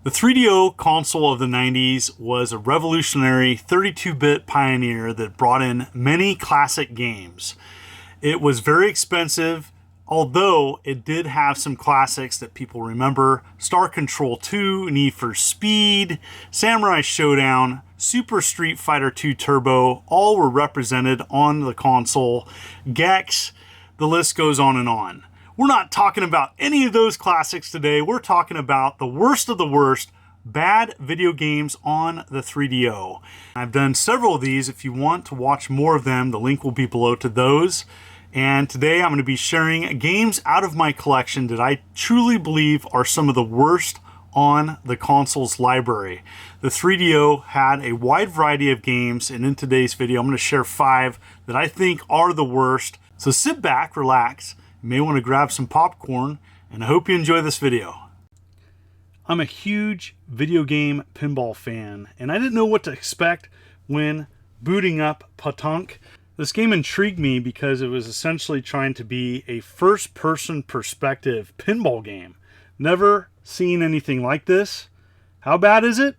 The 3DO console of the 90s was a revolutionary 32-bit pioneer that brought in many classic games. It was very expensive, although it did have some classics that people remember. Star Control 2, Need for Speed, Samurai Showdown, Super Street Fighter 2 Turbo, all were represented on the console. Gex, the list goes on and on. We're not talking about any of those classics today. We're talking about the worst of the worst bad video games on the 3DO. I've done several of these. If you want to watch more of them, the link will be below to those. And today I'm going to be sharing games out of my collection that I truly believe are some of the worst on the console's library. The 3DO had a wide variety of games, and in today's video I'm going to share 5 that I think are the worst. So sit back, relax. You may want to grab some popcorn, and I hope you enjoy this video. I'm a huge video game pinball fan, and I didn't know what to expect when booting up Pataank. This game intrigued me because it was essentially trying to be a first-person perspective pinball game. Never seen anything like this. How bad is it?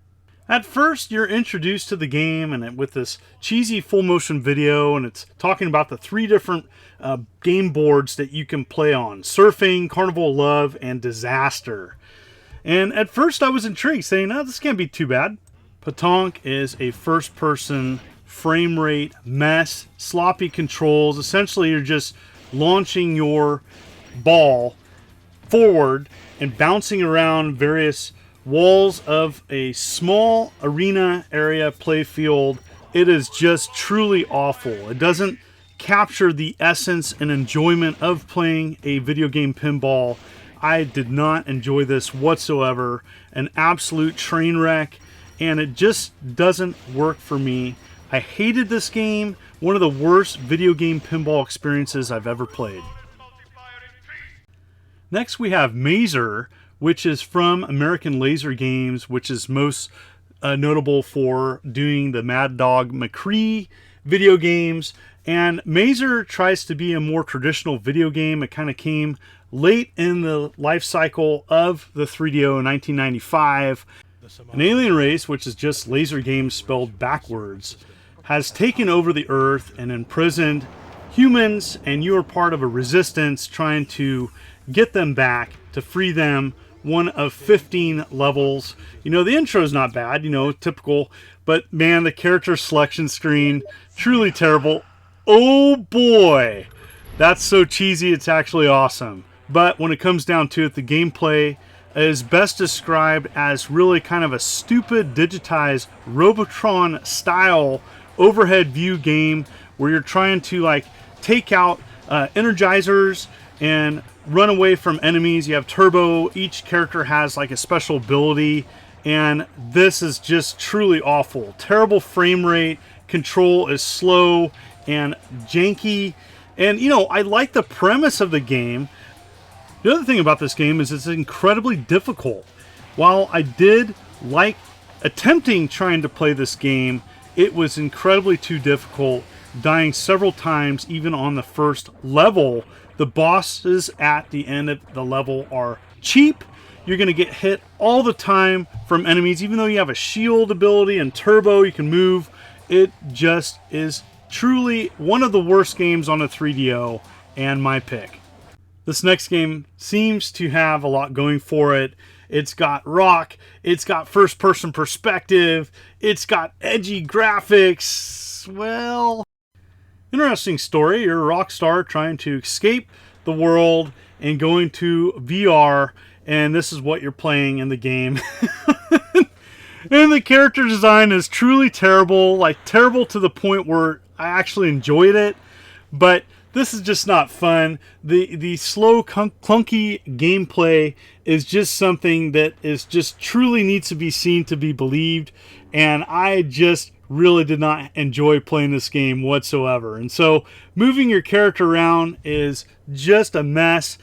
At first, you're introduced to the game and with this cheesy full-motion video, and it's talking about the 3 different game boards that you can play on. Surfing, Carnival of Love, and Disaster. And at first I was intrigued, saying, oh, this can't be too bad. Pataank is a first-person frame rate mess, sloppy controls. Essentially, you're just launching your ball forward and bouncing around various walls of a small arena area play field. It is just truly awful. It doesn't capture the essence and enjoyment of playing a video game pinball. I did not enjoy this whatsoever. An absolute train wreck, and it just doesn't work for me. I hated this game. One of the worst video game pinball experiences I've ever played. Next we have Mazer, which is from American Laser Games, which is most notable for doing the Mad Dog McCree video games. And Mazer tries to be a more traditional video game. It kind of came late in the life cycle of the 3DO in 1995. An alien race, which is just laser games spelled backwards, has taken over the Earth and imprisoned humans, and you are part of a resistance trying to get them back, to free them. One of 15 levels. You know, the intro is not bad, you know, typical, but man, the character selection screen, truly terrible. Oh boy, that's so cheesy, it's actually awesome. But when it comes down to it, the gameplay is best described as really kind of a stupid digitized Robotron style overhead view game where you're trying to like take out energizers and run away from enemies. You have turbo. Each character has like a special ability, and this is just truly awful. Terrible frame rate, control is slow and janky, and you know, I like the premise of the game. The other thing about this game is it's incredibly difficult. While I did like attempting trying to play this game, it was incredibly too difficult, dying several times even on the first level. The bosses at the end of the level are cheap. You're going to get hit all the time from enemies. Even though you have a shield ability and turbo, you can move. It just is truly one of the worst games on a 3DO, and my pick. This next game seems to have a lot going for it. It's got rock, it's got first-person perspective, it's got edgy graphics. Well, interesting story. You're a rock star trying to escape the world and going to VR, and this is what you're playing in the game. And the character design is truly terrible, like terrible to the point where I actually enjoyed it, but this is just not fun. The slow, clunky gameplay is just something that is just truly needs to be seen to be believed, and I just really did not enjoy playing this game whatsoever. And so moving your character around is just a mess.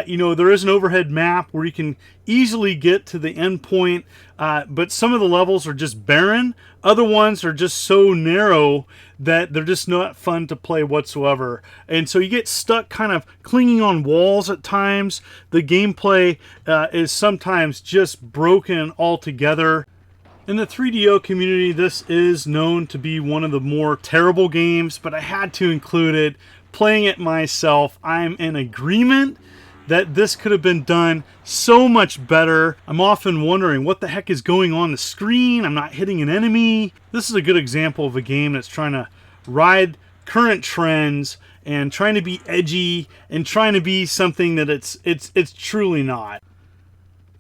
You know, there is an overhead map where you can easily get to the end point, but some of the levels are just barren. Other ones are just so narrow that they're just not fun to play whatsoever. And so you get stuck kind of clinging on walls at times. The gameplay is sometimes just broken altogether. In the 3DO community, this is known to be one of the more terrible games, but I had to include it. Playing it myself, I'm in agreement that this could have been done so much better. I'm often wondering what the heck is going on the screen. I'm not hitting an enemy. This is a good example of a game that's trying to ride current trends and trying to be edgy and trying to be something that it's truly not.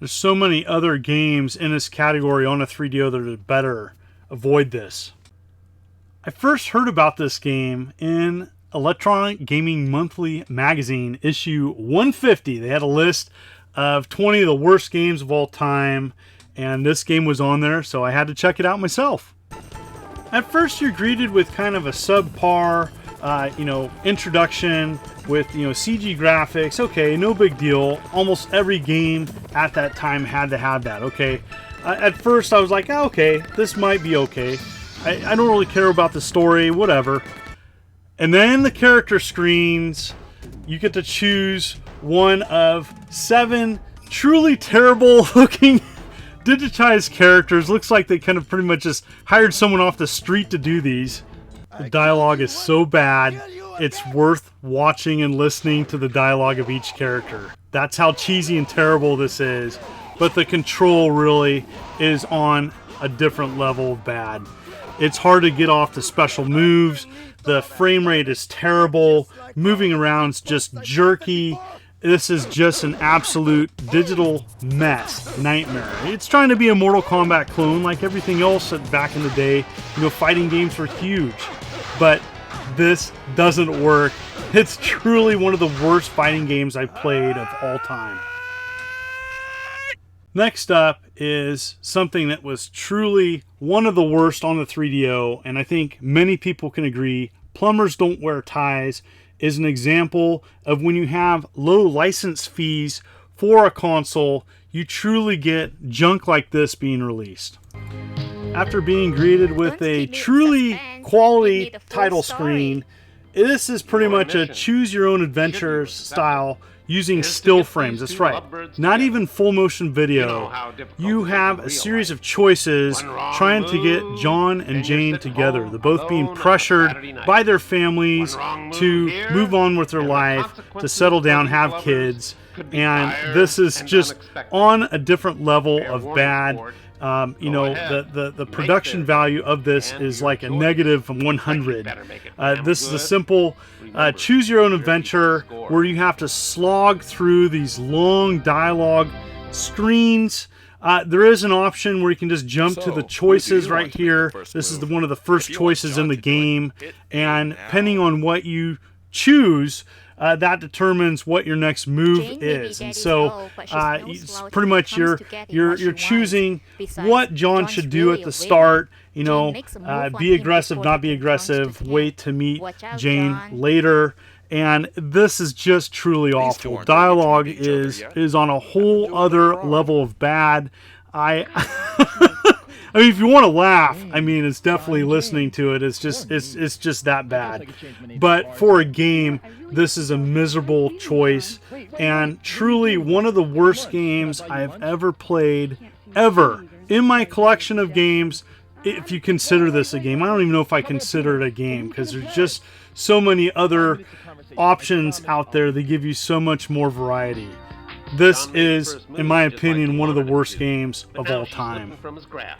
There's so many other games in this category on a 3DO that are better. Avoid this. I first heard about this game in Electronic Gaming Monthly Magazine, issue 150. They had a list of 20 of the worst games of all time, and this game was on there, so I had to check it out myself. At first, you're greeted with kind of a subpar, introduction with, CG graphics. Okay, no big deal. Almost every game at that time had to have that. Okay, at first I was like, okay, this might be okay. I don't really care about the story, whatever. And then the character screens, you get to choose one of 7 truly terrible looking digitized characters. Looks like they kind of pretty much just hired someone off the street to do these. The dialogue is so bad, it's worth watching and listening to the dialogue of each character. That's how cheesy and terrible this is. But the control really is on a different level of bad. It's hard to get off the special moves. The frame rate is terrible. Moving around's just jerky. This is just an absolute digital mess. Nightmare. It's trying to be a Mortal Kombat clone like everything else back in the day. Fighting games were huge. But this doesn't work. It's truly one of the worst fighting games I've played of all time. Next up is something that was truly one of the worst on the 3DO, and I think many people can agree. Plumbers Don't Wear Ties is an example of when you have low license fees for a console, you truly get junk like this being released. After being greeted with a truly quality title screen, this is pretty much a choose your own adventure style using still frames. That's right. Not even full motion video. You have a series of choices trying to get John and Jane together. They're both being pressured by their families to move on with their life, to settle down, have kids. And this is just on a different level of bad. The production value of this is like a negative 100. This is a simple choose your own adventure where you have to slog through these long dialogue screens. There is an option where you can just jump to the choices right here. This is one of the first choices in the game, and depending on what you choose, that determines what your next move is. And so it's pretty much you're choosing what John should do at the start. Be aggressive, not be aggressive, wait to meet Jane later. And this is just truly awful. Dialogue is on a whole other level of bad. I mean, if you want to laugh, it's definitely listening to it. It's just that bad. But for a game, this is a miserable choice, and truly one of the worst games I've ever played, ever. In my collection of games, if you consider this a game, I don't even know if I consider it a game, because there's just so many other options out there that give you so much more variety. This is, in my opinion, one of the worst games of all time.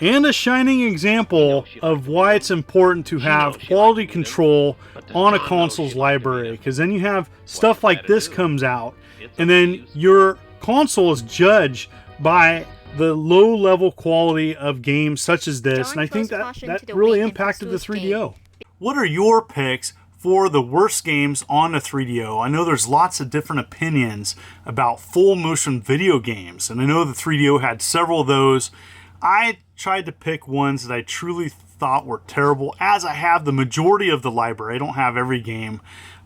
And a shining example of why it's important to have quality control on a console's library. Because then you have stuff like this comes out, and then your console is judged by the low-level quality of games such as this. And I think that really impacted the 3DO. What are your picks for the worst games on the 3DO? I know there's lots of different opinions about full motion video games, and I know the 3DO had several of those. I tried to pick ones that I truly thought were terrible, as I have the majority of the library. I don't have every game,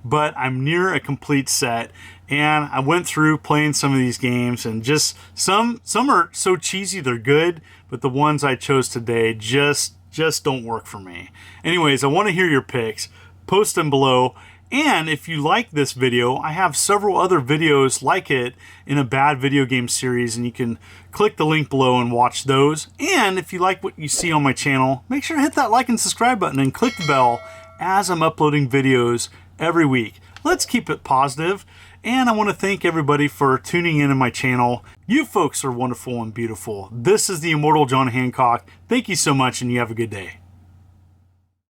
but I'm near a complete set, and I went through playing some of these games, and just some are so cheesy they're good, but the ones I chose today just don't work for me. Anyways, I want to hear your picks. Post them below. And if you like this video, I have several other videos like it in a bad video game series, and you can click the link below and watch those. And if you like what you see on my channel, make sure to hit that like and subscribe button and click the bell as I'm uploading videos every week. Let's keep it positive. And I want to thank everybody for tuning in on my channel. You folks are wonderful and beautiful. This is the Immortal John Hancock. Thank you so much, and you have a good day.